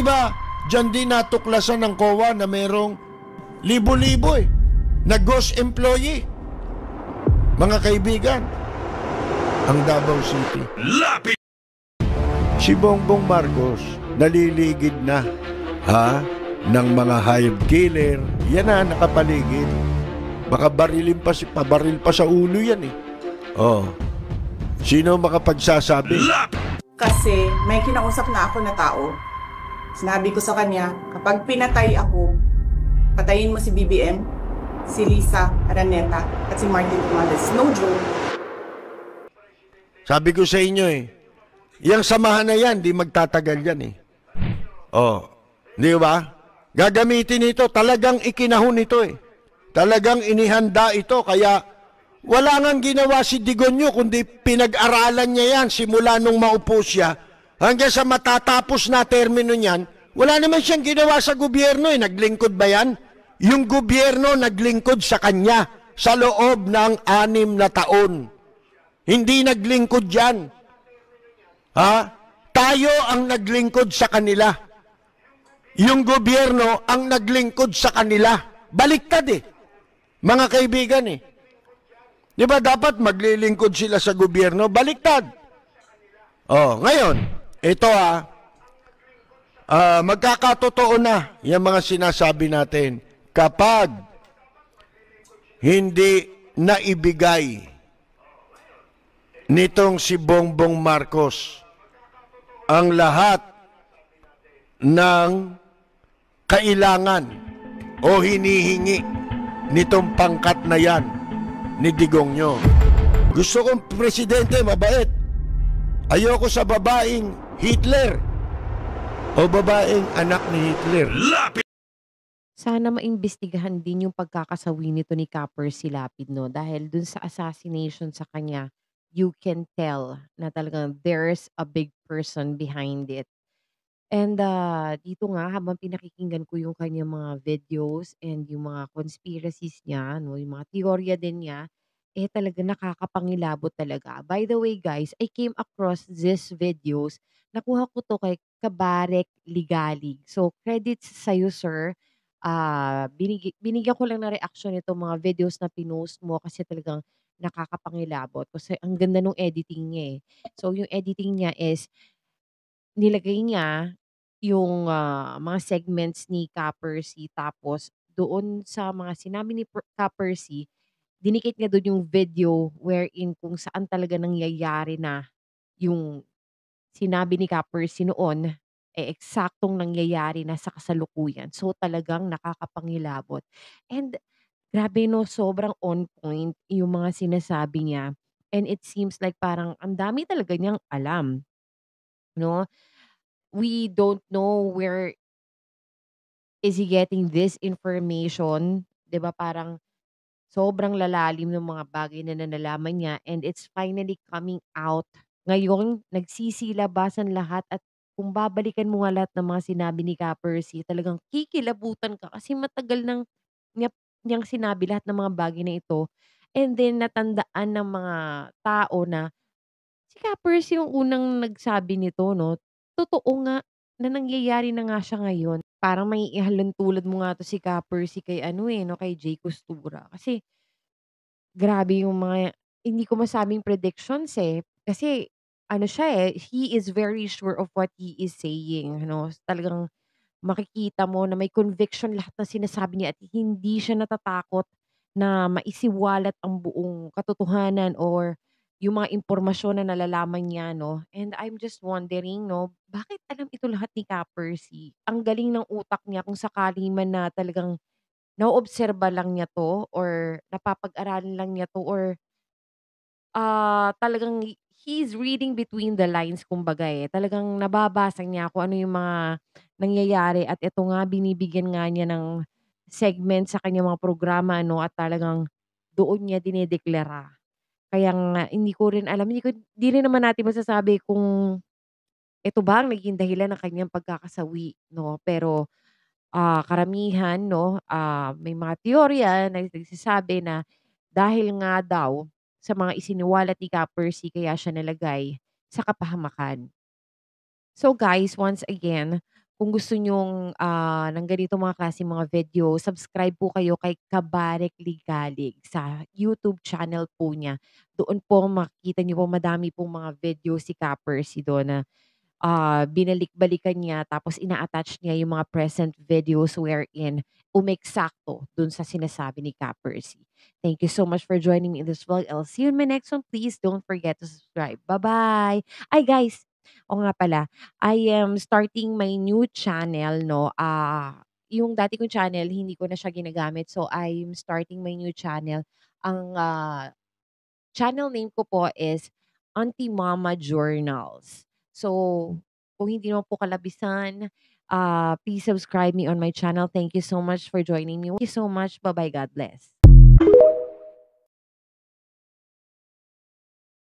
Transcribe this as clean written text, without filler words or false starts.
ba, dyan din natuklasan ng COA na merong libo-libo na ghost employee. Mga kaibigan, ang Davao City. Lapit! Si Bongbong Marcos, naliligid na, ng mga hive killer. Yan na, nakapaligid. Baka pabaril pa sa ulo yan Sino makapagsasabi? Kasi may kinausap na ako na tao. Sinabi ko sa kanya, kapag pinatay ako, patayin mo si BBM, si Lisa Araneta, at si Martin Tomales. No joke. Sabi ko sa inyo yung samahan na yan, di magtatagal yan di ba? Gagamitin ito, talagang ikinahon ito Talagang inihanda ito, kaya wala nang ginawa si Digonyo, kundi pinag-aralan niya yan simula nung maupo siya, hanggang sa matatapos na termino niyan. Wala naman siyang ginawa sa gobyerno Naglingkod ba yan? Yung gobyerno naglingkod sa kanya sa loob ng 6 na taon. Hindi naglingkod yan. Tayo ang naglingkod sa kanila. Yung gobyerno ang naglingkod sa kanila. Baliktad mga kaibigan Di ba dapat maglilingkod sila sa gobyerno? Baliktad. Ngayon, ito magkakatotoo na yung mga sinasabi natin kapag hindi naibigay nitong si Bongbong Marcos ang lahat ng kailangan o hinihingi nitong pangkat na yan ni Digongyo. Gusto kong presidente mabait. Ayoko sa babaeng Hitler o babaeng anak ni Hitler. Sana maimbestigahan din yung pagkakasawi nito ni Kapper Silapid, no? Dahil dun sa assassination sa kanya, you can tell na talagang there's a big person behind it. And dito nga, habang pinakikinggan ko yung kanyang mga videos and yung mga conspiracies niya, no, yung mga teorya din niya, talaga nakakapangilabot talaga. By the way, guys, I came across these videos. Nakuha ko to kay Kabarek Ligalig. So, credits sa'yo, sir. Binigyan ko lang na reaction nito mga videos na pinost mo kasi talagang nakakapangilabot. Kasi ang ganda nung editing niya So, yung editing niya is nilagay niya yung, mga segments ni Ka Percy tapos doon sa mga sinabi ni Ka Percy, dinikit niya dun yung video wherein kung saan talaga nangyayari na yung sinabi ni Ka Percy noon, eksaktong nangyayari na sa kasalukuyan. So, talagang nakakapangilabot. And grabe 'no, sobrang on point yung mga sinasabi niya and it seems like parang ang dami talaga niyang alam 'no. We don't know where is he getting this information, 'di ba parang sobrang lalalim ng mga bagay na nalalaman niya and it's finally coming out. Ngayon nagsisilabasan lahat at kung babalikan mo nga lahat ng mga sinabi ni Ka Percy talagang kikilabutan ka kasi matagal niya niyang sinabi lahat ng mga bagay na ito and then natandaan ng mga tao na si Ka Percy yung unang nagsabi nito 'no. Totoo nga na nangyayari na nga siya ngayon. Parang maiihalintulad mo nga 'to si Ka Percy kay ano, 'no, kay Jay Costura. Kasi grabe yung mga hindi ko masabing predictions, Kasi ano siya, he is very sure of what he is saying, ano. Talagang makikita mo na may conviction lahat ng sinasabi niya at hindi siya natatakot na maisiwalat ang buong katotohanan or yung mga impormasyon na nalalaman niya, 'no. And I'm just wondering, 'no, bakit alam ito lahat ni Ka Percy? Ang galing ng utak niya kung sakali man na talagang naoobserba lang niya 'to or napapag-aralan lang niya 'to or, talagang he's reading between the lines kumbaga, Talagang nababasa niya kung ano yung mga nangyayari at ito nga binibigyan nga niya ng segment sa kanyang mga programa 'no at talagang doon niya dinedeklara. Kaya nga hindi ko rin alam, hindi rin naman natin masasabi kung ito ba ang naging dahilan ng kanyang pagkakasawi 'no, pero karamihan 'no, may mga teorya na nagsasabi na dahil nga daw sa mga isiniwalat ni Ka Percy kaya siya nalagay sa kapahamakan. So guys, once again, kung gusto niyong, ng ganitong mga klaseng mga video, subscribe po kayo kay Kabarek Ligalig sa YouTube channel po niya. Doon po makikita niyo po madami pong mga video si Ka Percy do'n na binalik-balikan niya tapos ina-attach niya yung mga present videos wherein umeksakto dun sa sinasabi ni Ka Percy. Thank you so much for joining me in this vlog. I'll see you in my next one. Please don't forget to subscribe. Bye-bye! Ay guys, o nga pala, I am starting my new channel, no? Yung dati kong channel, hindi ko na siya ginagamit. So, I'm starting my new channel. Ang channel name ko po is Auntie Mama Journals. So, kung hindi naman po kalabisan, please subscribe me on my channel. Thank you so much for joining me. Thank you so much. Bye-bye. God bless.